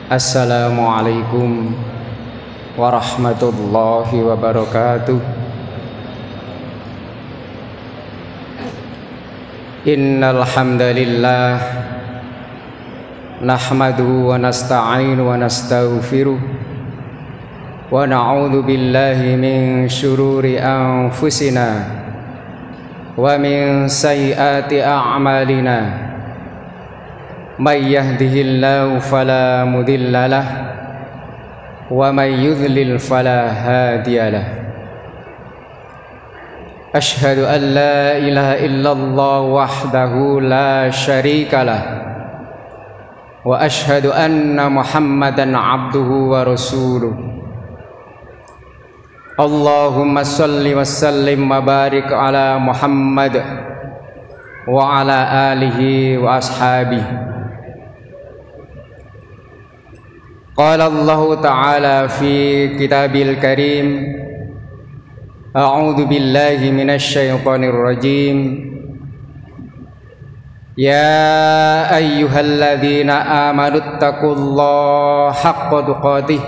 Assalamualaikum warahmatullahi wabarakatuh. Innal hamdalillah nahmaduhu wa nasta'inu wa nastaghfiruh wa na'udzu billahi min syururi anfusina wa min sayyiati a'malina. May yahdihillahu fala mudilla lah wa may yudlil fala hadiya lah. Asyhadu an la ilaha illallah wahdahu la syarika lah wa asyhadu anna Muhammadan abduhu wa rasuluh. Allahumma shalli wa sallim wa barik ala Muhammad wa ala alihi wa ashabihi. Qala Allah Ta'ala fi kitabil karim, a'udzu billahi minasy syaithanir rajim. Ya ayyuhalladzina amanu taqullaha haqqa tuqatih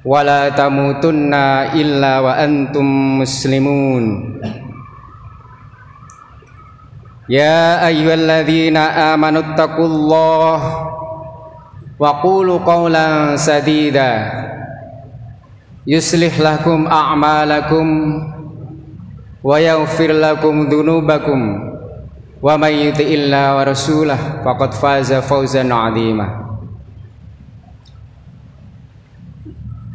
wa la tamutunna illa wa antum muslimun. Ya ayyuhalladzina amanu taqullaha wa qulu qawlan sadida yuslih lakum a'malakum wa yaghfir lakum dhunubakum wa may yuti'illah wa rasulah faqad faza fawzan 'azima.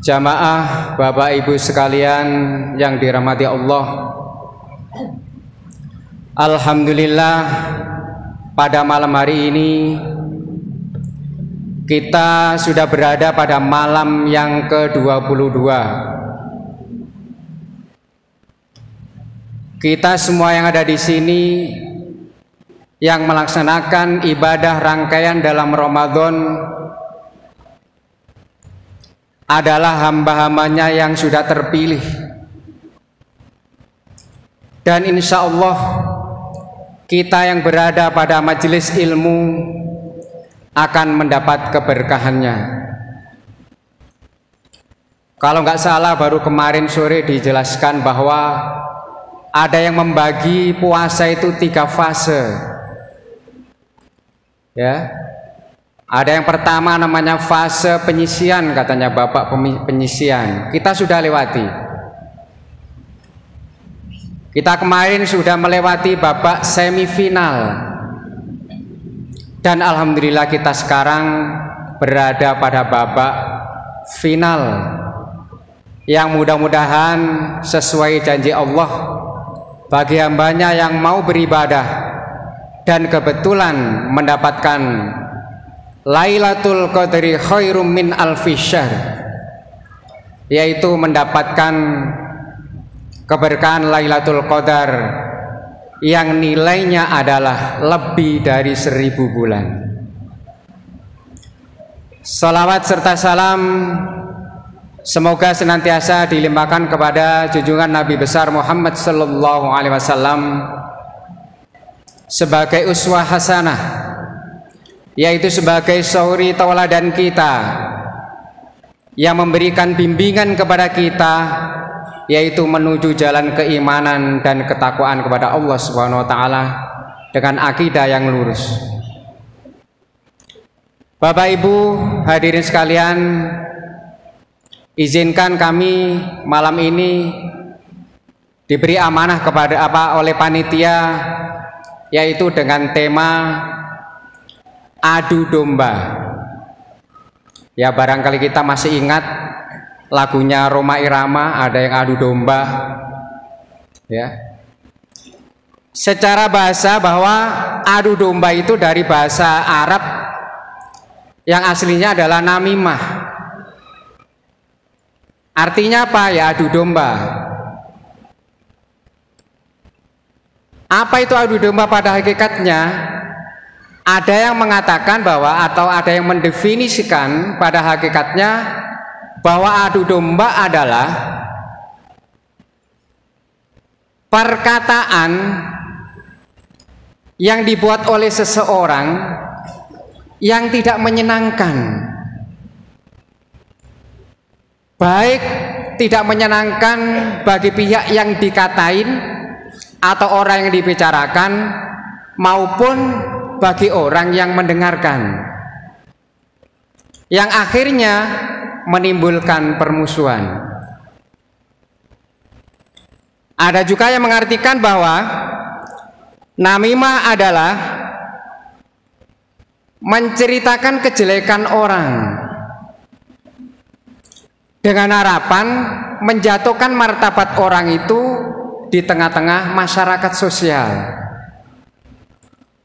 Jamaah Bapak Ibu sekalian yang dirahmati Allah, alhamdulillah pada malam hari ini kita sudah berada pada malam yang ke-22. Kita semua yang ada di sini yang melaksanakan ibadah rangkaian dalam Ramadan adalah hamba-hambanya yang sudah terpilih. Dan insya Allah kita yang berada pada majelis ilmu akan mendapat keberkahannya. Kalau nggak salah baru kemarin sore dijelaskan bahwa ada yang membagi puasa itu 3 fase. Ya, ada yang pertama namanya fase penyisian, katanya Bapak penyisian. Kita sudah lewati. Kita kemarin sudah melewati babak semifinal. Dan alhamdulillah kita sekarang berada pada babak final yang mudah-mudahan sesuai janji Allah bagi hambanya yang mau beribadah dan kebetulan mendapatkan Lailatul Qadri khairum min alfi syahr, yaitu mendapatkan keberkahan Lailatul Qadar yang nilainya adalah lebih dari 1000 bulan. Salawat serta salam semoga senantiasa dilimpahkan kepada junjungan Nabi besar Muhammad sallallahu alaihi wasallam sebagai uswah hasanah, yaitu sebagai suri tauladan kita yang memberikan bimbingan kepada kita, yaitu menuju jalan keimanan dan ketakwaan kepada Allah Subhanahu wa taala dengan akidah yang lurus. Bapak Ibu hadirin sekalian, izinkan kami malam ini diberi amanah kepada oleh panitia, yaitu dengan tema adu domba. Ya, barangkali kita masih ingat lagunya Rhoma Irama, ada yang adu domba. Ya. Secara bahasa bahwa adu domba itu dari bahasa Arab yang aslinya adalah namimah. Artinya apa? Ya, adu domba. Apa itu adu domba pada hakikatnya? Ada yang mengatakan bahwa atau ada yang mendefinisikan pada hakikatnya bahwa adu domba adalah perkataan yang dibuat oleh seseorang yang tidak menyenangkan baik tidak menyenangkan bagi pihak yang dikatain atau orang yang dibicarakan maupun bagi orang yang mendengarkan, yang akhirnya menimbulkan permusuhan. Ada juga yang mengartikan bahwa namimah adalah menceritakan kejelekan orang dengan harapan menjatuhkan martabat orang itu di tengah-tengah masyarakat sosial.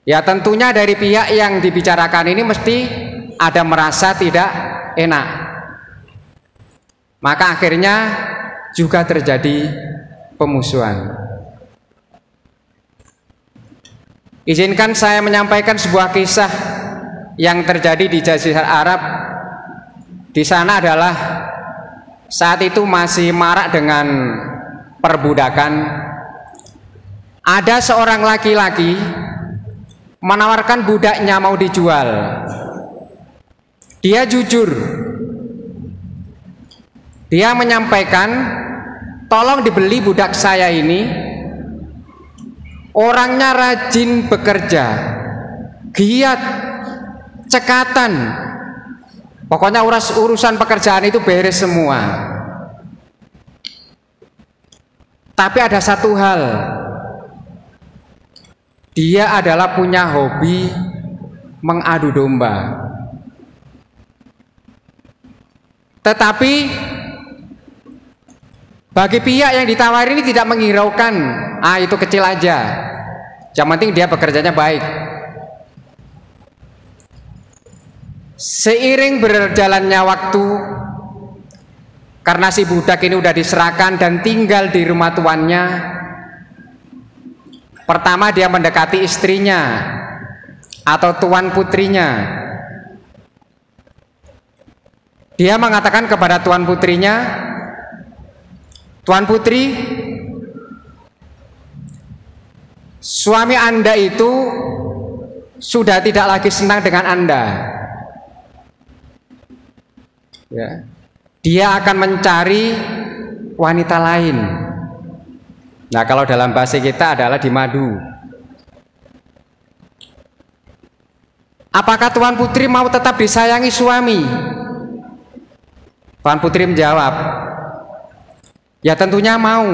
Ya tentunya dari pihak yang dibicarakan ini mesti ada merasa tidak enak, maka akhirnya juga terjadi pemusuhan. Izinkan saya menyampaikan sebuah kisah yang terjadi di Jazirah Arab. Di sana adalah saat itu masih marak dengan perbudakan. Ada seorang laki-laki menawarkan budaknya mau dijual. Dia jujur. Dia menyampaikan, tolong dibeli budak saya ini. Orangnya rajin bekerja, giat, cekatan. Pokoknya urusan pekerjaan itu beres semua. Tapi ada satu hal, dia adalah punya hobi mengadu domba. Tetapi bagi pihak yang ditawari ini tidak menghiraukan, itu kecil aja, yang penting dia bekerjanya baik. Seiring berjalannya waktu, karena si budak ini udah diserahkan dan tinggal di rumah tuannya, pertama dia mendekati istrinya atau tuan putrinya. Dia mengatakan kepada tuan putrinya, Tuan putri, suami Anda itu sudah tidak lagi senang dengan Anda. Ya. Dia akan mencari wanita lain. Nah, kalau dalam bahasa kita adalah dimadu. Apakah Tuan putri mau tetap disayangi suami? Tuan putri menjawab, ya tentunya mau.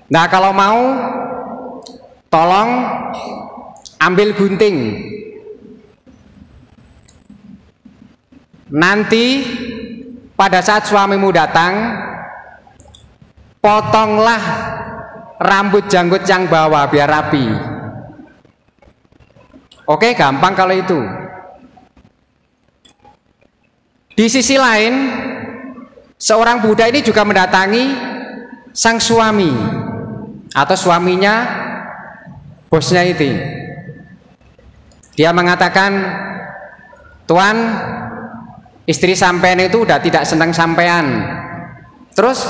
Nah, kalau mau, tolong ambil gunting. Nanti pada saat suamimu datang, potonglah rambut janggut yang bawah biar rapi. Oke, gampang kalau itu. Di sisi lain, seorang budak ini juga mendatangi sang suami atau suaminya, bosnya itu. Dia mengatakan, Tuan, istri sampean itu udah tidak senang sampean, terus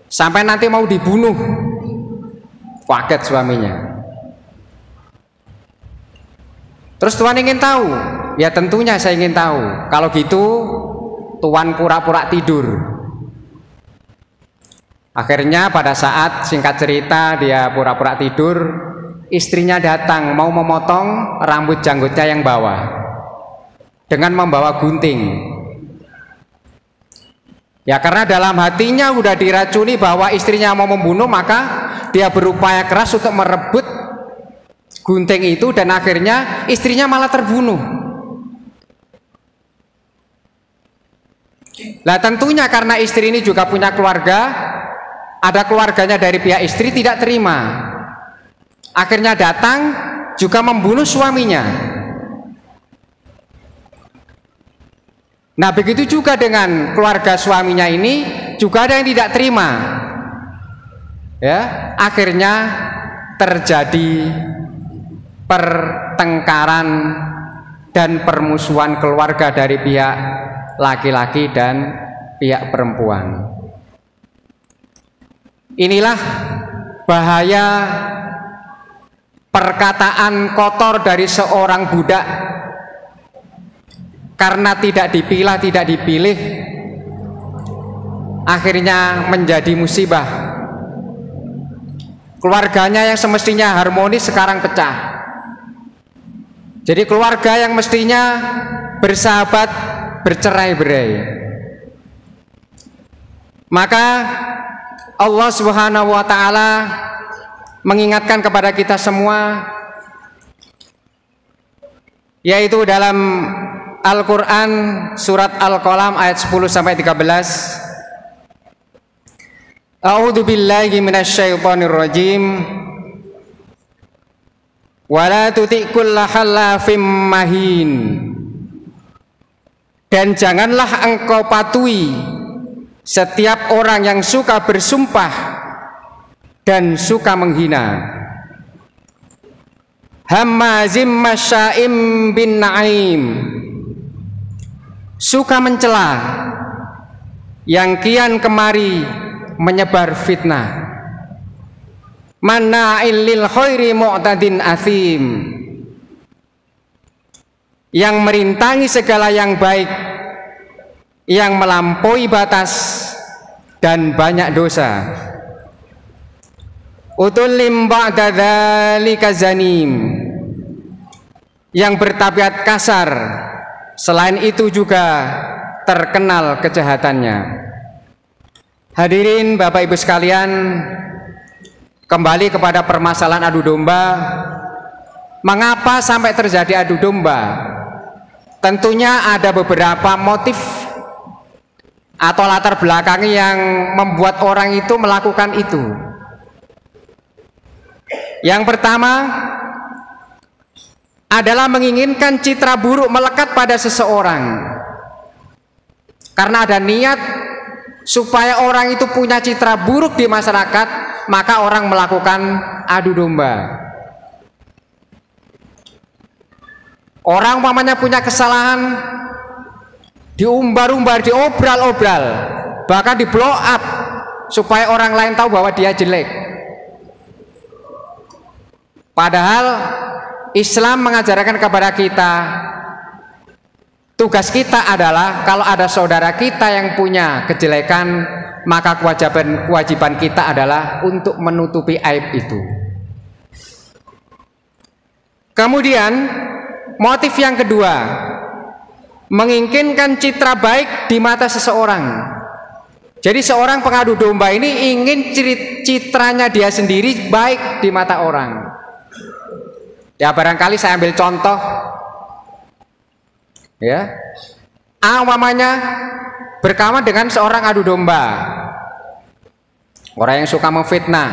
sampai nanti mau dibunuh. Kaget suaminya. Terus Tuan ingin tahu? Ya tentunya saya ingin tahu. Kalau gitu Tuan pura-pura tidur. Akhirnya pada saat singkat cerita dia pura-pura tidur, istrinya datang mau memotong rambut janggutnya yang bawah dengan membawa gunting. Ya karena dalam hatinya sudah diracuni bahwa istrinya mau membunuh, maka dia berupaya keras untuk merebut gunting itu dan akhirnya istrinya malah terbunuh. Nah tentunya karena istri ini juga punya keluarga, ada keluarganya dari pihak istri tidak terima, akhirnya datang juga membunuh suaminya. Nah begitu juga dengan keluarga suaminya ini, juga ada yang tidak terima. Ya, akhirnya terjadi pertengkaran dan permusuhan keluarga dari pihak laki-laki dan pihak perempuan. Inilah bahaya perkataan kotor dari seorang budak. Karena tidak dipilah, tidak dipilih, akhirnya menjadi musibah. Keluarganya yang semestinya harmonis sekarang pecah. Jadi keluarga yang mestinya bersahabat bercerai-berai. Maka Allah Subhanahu wa taala mengingatkan kepada kita semua, yaitu dalam Al-Qur'an surat Al-Qalam ayat 10 sampai 13. A'udzu billahi minasyaitonir rajim. Wala tuti' kulla halafim mahin. Dan janganlah engkau patuhi setiap orang yang suka bersumpah dan suka menghina. Hammazim masya'im bin na'im, suka mencela, yang kian kemari menyebar fitnah. Manna'il lil khairi mu'tadin athim, yang merintangi segala yang baik, yang melampaui batas dan banyak dosa. Utullim ba'da dzalika zanim, yang bertabiat kasar, selain itu juga terkenal kejahatannya. Hadirin Bapak Ibu sekalian, kembali kepada permasalahan adu domba. Mengapa sampai terjadi adu domba? Tentunya ada beberapa motif atau latar belakang yang membuat orang itu melakukan itu. Yang pertama adalah menginginkan citra buruk melekat pada seseorang, karena ada niat supaya orang itu punya citra buruk di masyarakat, maka orang melakukan adu domba. Orang umpamanya punya kesalahan, diumbar-umbar, diobral-obral, bahkan di blow up supaya orang lain tahu bahwa dia jelek. Padahal Islam mengajarkan kepada kita, tugas kita adalah kalau ada saudara kita yang punya kejelekan, maka kewajiban kita adalah untuk menutupi aib itu. Kemudian motif yang kedua, menginginkan citra baik di mata seseorang. Jadi seorang pengadu domba ini ingin citranya dia sendiri baik di mata orang. Ya, barangkali saya ambil contoh, ya, umpamanya berkawan dengan seorang adu domba, orang yang suka memfitnah,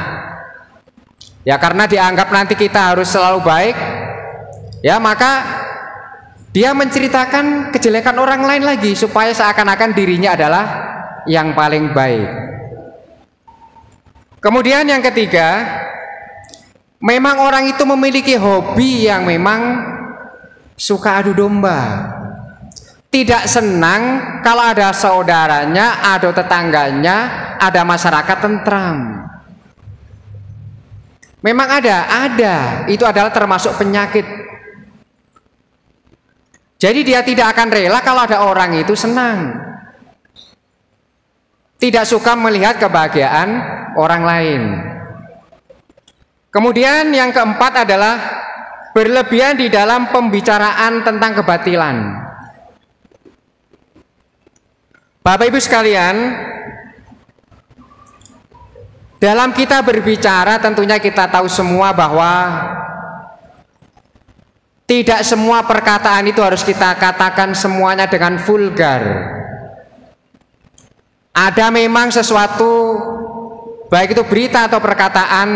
ya, karena dianggap nanti kita harus selalu baik, ya, maka dia menceritakan kejelekan orang lain lagi supaya seakan-akan dirinya adalah yang paling baik. Kemudian yang ketiga, memang orang itu memiliki hobi yang memang suka adu domba. Tidak senang kalau ada saudaranya, ada tetangganya, ada masyarakat tentram. Memang ada. Itu adalah termasuk penyakit. Jadi dia tidak akan rela kalau ada orang itu senang. Tidak suka melihat kebahagiaan orang lain. Kemudian yang keempat adalah berlebihan di dalam pembicaraan tentang kebatilan. Bapak Ibu sekalian, dalam kita berbicara tentunya kita tahu semua bahwa tidak semua perkataan itu harus kita katakan semuanya dengan vulgar. Ada memang sesuatu, baik itu berita atau perkataan,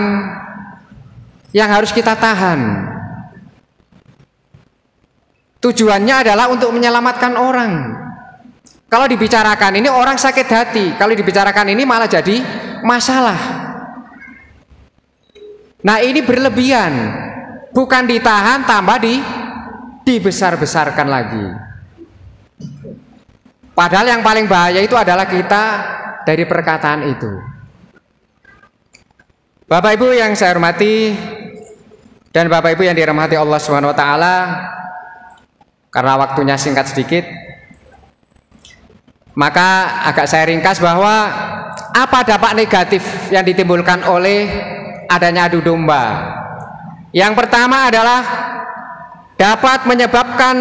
yang harus kita tahan. Tujuannya adalah untuk menyelamatkan orang. Kalau dibicarakan ini orang sakit hati, kalau dibicarakan ini malah jadi masalah. Nah, ini berlebihan, bukan ditahan, tambah dibesar-besarkan lagi. Padahal yang paling bahaya itu adalah kita dari perkataan itu. Bapak Ibu yang saya hormati dan Bapak Ibu yang dirahmati Allah Subhanahu wa taala, karena waktunya singkat sedikit, maka agak saya ringkas bahwa Apa dampak negatif yang ditimbulkan oleh adanya adu domba? Yang pertama adalah dapat menyebabkan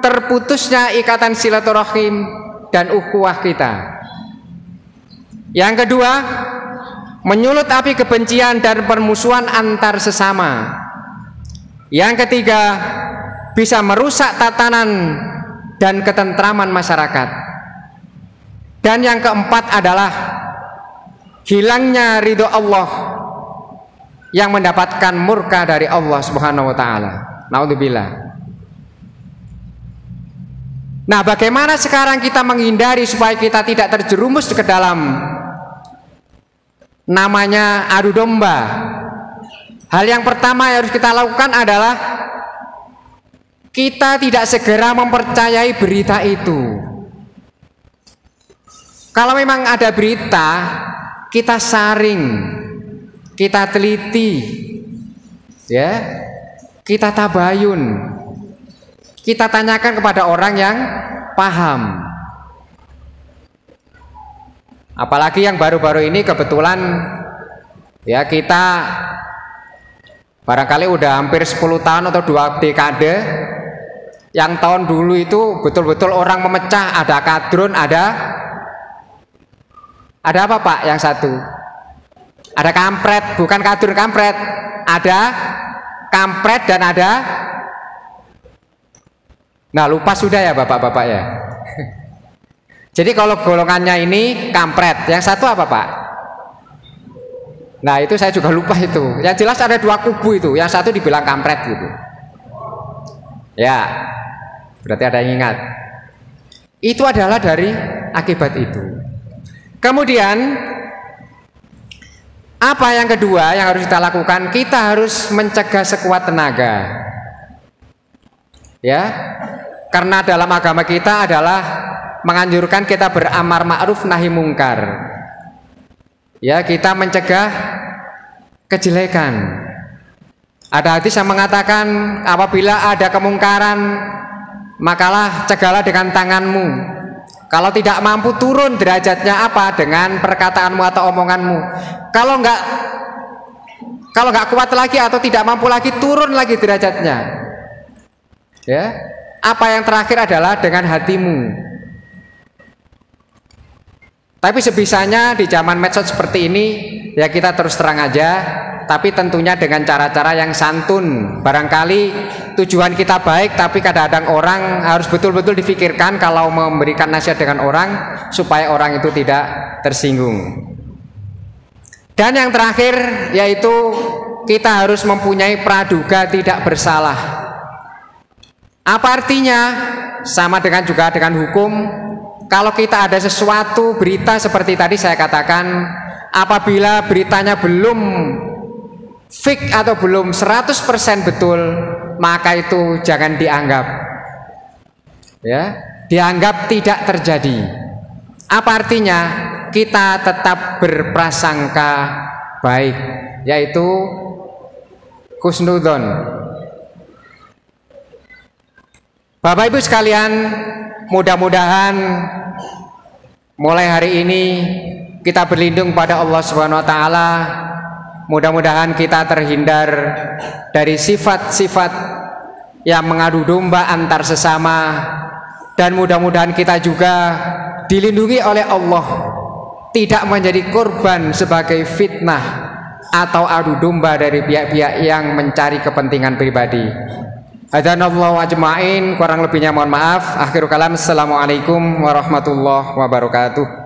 terputusnya ikatan silaturahim dan ukhuwah kita. Yang kedua, menyulut api kebencian dan permusuhan antar sesama. Yang ketiga, bisa merusak tatanan dan ketentraman masyarakat. Dan yang keempat adalah hilangnya ridho Allah yang mendapatkan murka dari Allah Subhanahu wa taala. Naudzubillah. Nah, bagaimana sekarang kita menghindari supaya kita tidak terjerumus ke dalam namanya adu domba? Hal yang pertama yang harus kita lakukan adalah kita tidak segera mempercayai berita itu. Kalau memang ada berita, kita saring, kita teliti, ya, kita tabayun, kita tanyakan kepada orang yang paham. Apalagi yang baru-baru ini kebetulan, ya, kita barangkali udah hampir 10 tahun atau 2 dekade. Yang tahun dulu itu betul-betul orang memecah, ada kadrun, ada apa Pak yang satu? Ada kampret, bukan kadrun kampret. Ada kampret dan ada, nah lupa sudah ya Bapak-bapak ya. Jadi kalau golongannya ini kampret, yang satu apa Pak? Nah itu saya juga lupa itu. Yang jelas ada 2 kubu itu, yang satu dibilang kampret gitu. Ya, berarti ada yang ingat. Itu adalah dari akibat itu. Kemudian apa yang kedua yang harus kita lakukan? Kita harus mencegah sekuat tenaga. Ya, karena dalam agama kita adalah menganjurkan kita beramar ma'ruf nahi mungkar. Ya, kita mencegah kejelekan. Ada hadis yang mengatakan apabila ada kemungkaran, makalah cegahlah dengan tanganmu. Kalau tidak mampu, turun derajatnya apa? Dengan perkataanmu atau omonganmu. Kalau nggak kuat lagi atau tidak mampu lagi, turun lagi derajatnya. Ya, apa yang terakhir adalah dengan hatimu. Tapi sebisanya di zaman medsos seperti ini, ya kita terus terang aja. Tapi tentunya dengan cara-cara yang santun. Barangkali tujuan kita baik, tapi kadang-kadang orang harus betul-betul difikirkan kalau memberikan nasihat dengan orang, supaya orang itu tidak tersinggung. Dan yang terakhir yaitu kita harus mempunyai praduga tidak bersalah. Apa artinya? Sama dengan juga dengan hukum. Kalau kita ada sesuatu berita seperti tadi saya katakan, apabila beritanya belum fix atau belum 100% betul, maka itu jangan dianggap, ya, dianggap tidak terjadi. Apa artinya? Kita tetap berprasangka baik, yaitu husnudzon. Bapak Ibu sekalian, mudah-mudahan mulai hari ini kita berlindung pada Allah Subhanahu wa taala. Mudah-mudahan kita terhindar dari sifat-sifat yang mengadu domba antar sesama, dan mudah-mudahan kita juga dilindungi oleh Allah, tidak menjadi korban sebagai fitnah atau adu domba dari pihak-pihak yang mencari kepentingan pribadi. Hadanallahu ajma'in, kurang lebihnya mohon maaf. Akhirul kalam, assalamualaikum warahmatullahi wabarakatuh.